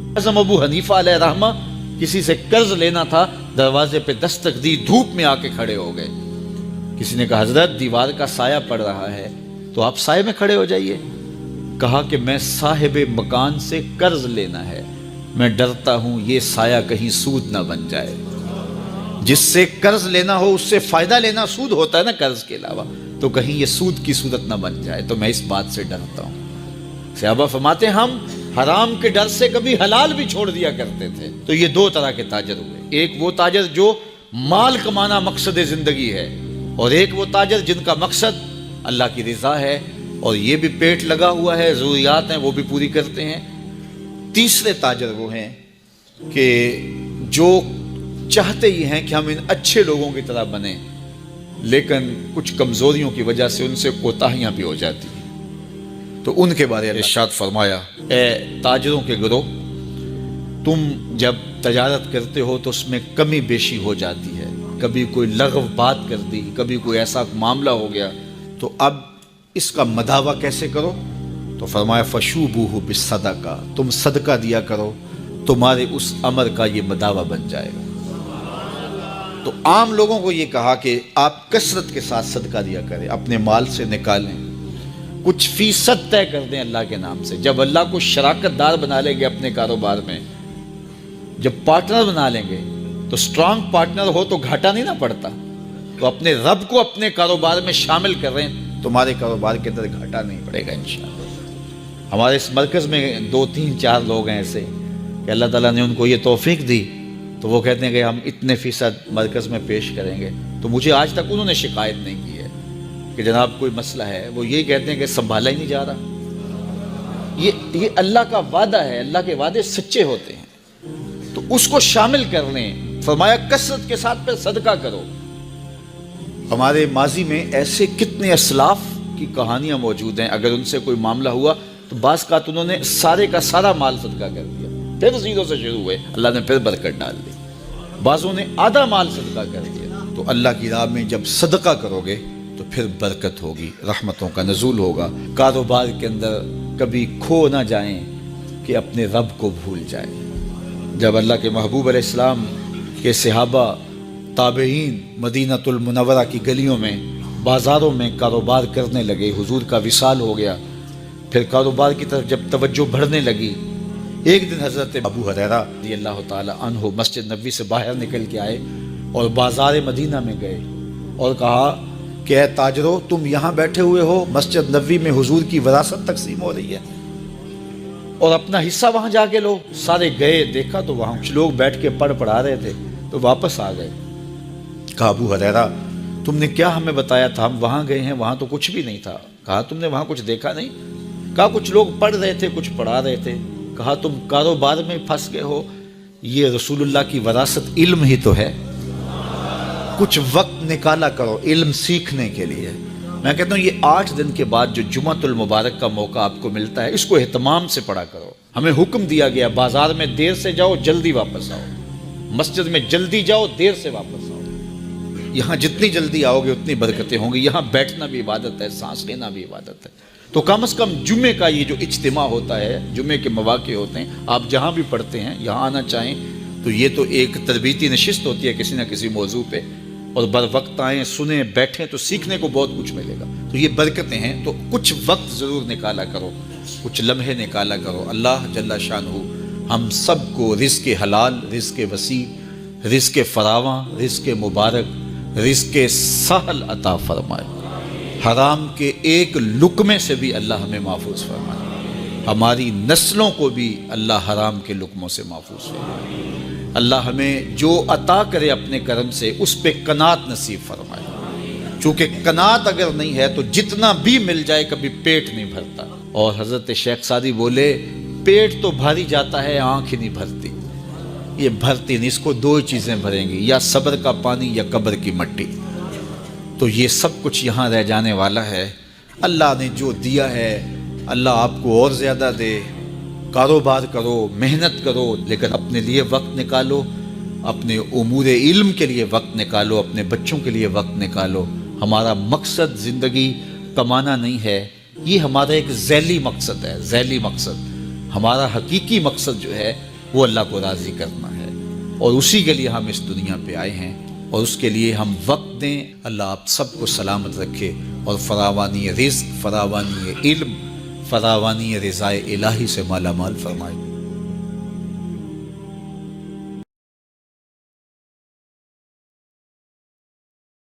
اعظم ابو حنیفہ علیہ رحمہ کسی سے قرض لینا تھا، دروازے پہ دستک دی، دھوپ میں آ کے کھڑے ہو گئے۔ کسی نے کہا حضرت دیوار کا سایہ پڑ رہا ہے تو آپ سائے میں کھڑے ہو جائیے۔ کہا کہ میں صاحب مکان سے قرض لینا ہے، میں ڈرتا ہوں یہ سایہ کہیں سود نہ بن جائے۔ جس سے قرض لینا ہو اس سے فائدہ لینا سود ہوتا ہے نا قرض کے علاوہ، تو کہیں یہ سود کی صورت نہ بن جائے، تو میں اس بات سے ڈرتا ہوں۔ صحابہ فرماتے ہیں ہم حرام کے ڈر سے کبھی حلال بھی چھوڑ دیا کرتے تھے۔ تو یہ دو طرح کے تاجر ہوئے، ایک وہ تاجر جو مال کمانا مقصد زندگی ہے، اور ایک وہ تاجر جن کا مقصد اللہ کی رضا ہے، اور یہ بھی پیٹ لگا ہوا ہے، ضروریات ہیں وہ بھی پوری کرتے ہیں۔ تیسرے تاجر وہ ہیں کہ جو چاہتے ہی ہیں کہ ہم ان اچھے لوگوں کی طرح بنیں، لیکن کچھ کمزوریوں کی وجہ سے ان سے کوتاہیاں بھی ہو جاتی ہیں۔ تو ان کے بارے میں ارشاد فرمایا، اے تاجروں کے گروہ، تم جب تجارت کرتے ہو تو اس میں کمی بیشی ہو جاتی ہے، کبھی کوئی لغو بات کر دی، کبھی کوئی ایسا معاملہ ہو گیا، تو اب اس کا مداوع کیسے کرو؟ تو فرمایا فشوبوہ بالصدقہ، تم صدقہ دیا کرو، تمہارے اس امر کا یہ مداوع بن جائے گا۔ تو عام لوگوں کو یہ کہا کہ آپ کثرت کے ساتھ صدقہ دیا کریں، اپنے مال سے نکالیں، کچھ فیصد طے کر دیں اللہ کے نام سے۔ جب اللہ کو شراکت دار بنا لیں گے اپنے کاروبار میں، جب پارٹنر بنا لیں گے، تو سٹرانگ پارٹنر ہو تو گھاٹا نہیں نہ پڑتا، تو اپنے رب کو اپنے کاروبار میں شامل کر رہے ہیں، تمہارے کاروبار کے اندر گھاٹا نہیں پڑے گا انشاءاللہ۔ ہمارے اس مرکز میں 2 3 4 لوگ ہیں ایسے کہ اللہ تعالیٰ نے ان کو یہ توفیق دی، تو وہ کہتے ہیں کہ ہم اتنے فیصد مرکز میں پیش کریں گے۔ تو مجھے آج تک انہوں نے شکایت نہیں کی ہے کہ جناب کوئی مسئلہ ہے، وہ یہی کہتے ہیں کہ سنبھالا ہی نہیں جا رہا۔ یہ اللہ کا وعدہ ہے، اللہ کے وعدے سچے ہوتے ہیں، تو اس کو شامل کر لیں۔ فرمایا کثرت کے ساتھ پھر صدقہ کرو۔ ہمارے ماضی میں ایسے کتنے اسلاف کی کہانیاں موجود ہیں، اگر ان سے کوئی معاملہ ہوا تو بعض کا انہوں نے سارے کا سارا مال صدقہ کر دیا، پھر زیرو سے شروع ہوئے، اللہ نے پھر برکت ڈال دی۔ بعضوں نے آدھا مال صدقہ کر دیا۔ تو اللہ کی راہ میں جب صدقہ کرو گے تو پھر برکت ہوگی، رحمتوں کا نزول ہوگا۔ کاروبار کے اندر کبھی کھو نہ جائیں کہ اپنے رب کو بھول جائیں۔ جب اللہ کے محبوب علیہ السلام کے صحابہ تابعین مدینہ المنورہ کی گلیوں میں، بازاروں میں کاروبار کرنے لگے، حضور کا وصال ہو گیا، پھر کاروبار کی طرف جب توجہ بڑھنے لگی، ایک دن حضرت ابو ہریرہ رضی اللہ تعالی عنہ مسجد نبوی سے باہر نکل کے آئے اور بازار مدینہ میں گئے اور کہا کہ اے تاجروں، تم یہاں بیٹھے ہوئے ہو، مسجد نبوی میں حضور کی وراثت تقسیم ہو رہی ہے اور اپنا حصہ وہاں جا کے لو۔ سارے گئے، دیکھا تو وہاں کچھ لوگ بیٹھ کے پڑھا رہے تھے، تو واپس آ گئے۔ کہا ابو ہریرہ تم نے کیا ہمیں بتایا تھا؟ ہم وہاں گئے ہیں، وہاں تو کچھ بھی نہیں تھا۔ کہا تم نے وہاں کچھ دیکھا نہیں؟ کہا کچھ لوگ پڑھ رہے تھے، کچھ پڑھا رہے تھے۔ کہا تم کاروبار میں پھنس گئے ہو، یہ رسول اللہ کی وراثت علم ہی تو ہے، کچھ وقت نکالا کرو علم سیکھنے کے لیے۔ میں کہتا ہوں یہ 8 دن کے بعد جو جمعۃ المبارک کا موقع آپ کو ملتا ہے، اس کو اہتمام سے پڑھا کرو۔ ہمیں حکم دیا گیا بازار میں دیر سے جاؤ، جلدی واپس آؤ، مسجد میں جلدی جاؤ، دیر سے واپس آؤ۔ یہاں جتنی جلدی آؤ گے اتنی برکتیں ہوں گی۔ یہاں بیٹھنا بھی عبادت ہے، سانس لینا بھی عبادت ہے۔ تو کم از کم جمعے کا یہ جو اجتماع ہوتا ہے، جمعے کے مواقع ہوتے ہیں، آپ جہاں بھی پڑھتے ہیں یہاں آنا چاہیں تو یہ تو ایک تربیتی نشست ہوتی ہے کسی نہ کسی موضوع پہ، اور بر وقت آئیں، سنیں، بیٹھیں تو سیکھنے کو بہت کچھ ملے گا۔ تو یہ برکتیں ہیں، تو کچھ وقت ضرور نکالا کرو، کچھ لمحے نکالا کرو۔ اللہ جل شانہ ہم سب کو رزق حلال، رزق وسیع، رزق فراواں، رزق مبارک، رزق سہل عطا فرمائے۔ حرام کے ایک لقمے سے بھی اللہ ہمیں محفوظ فرمائے، ہماری نسلوں کو بھی اللہ حرام کے لقموں سے محفوظ فرمائے۔ اللہ ہمیں جو عطا کرے اپنے کرم سے اس پہ قناعت نصیب فرمائے، چونکہ قناعت اگر نہیں ہے تو جتنا بھی مل جائے کبھی پیٹ نہیں بھرتا۔ اور حضرت شیخ سعدی بولے پیٹ تو بھاری جاتا ہے، آنکھ ہی نہیں بھرتی۔ یہ بھرتی نہیں، اس کو 2 چیزیں بھریں گی، یا صبر کا پانی یا قبر کی مٹی۔ تو یہ سب کچھ یہاں رہ جانے والا ہے۔ اللہ نے جو دیا ہے اللہ آپ کو اور زیادہ دے۔ کاروبار کرو، محنت کرو، لیکن اپنے لیے وقت نکالو، اپنے امور علم کے لیے وقت نکالو، اپنے بچوں کے لیے وقت نکالو۔ ہمارا مقصد زندگی کمانا نہیں ہے، یہ ہمارا ایک ذیلی مقصد ہے، ذیلی مقصد۔ ہمارا حقیقی مقصد جو ہے وہ اللہ کو راضی کرنا ہے، اور اسی کے لیے ہم اس دنیا پہ آئے ہیں، اور اس کے لیے ہم وقت دیں۔ اللہ آپ سب کو سلامت رکھے اور فراوانی رزق، فراوانی علم، فراوانی رضائے الہی سے مالا مال فرمائے۔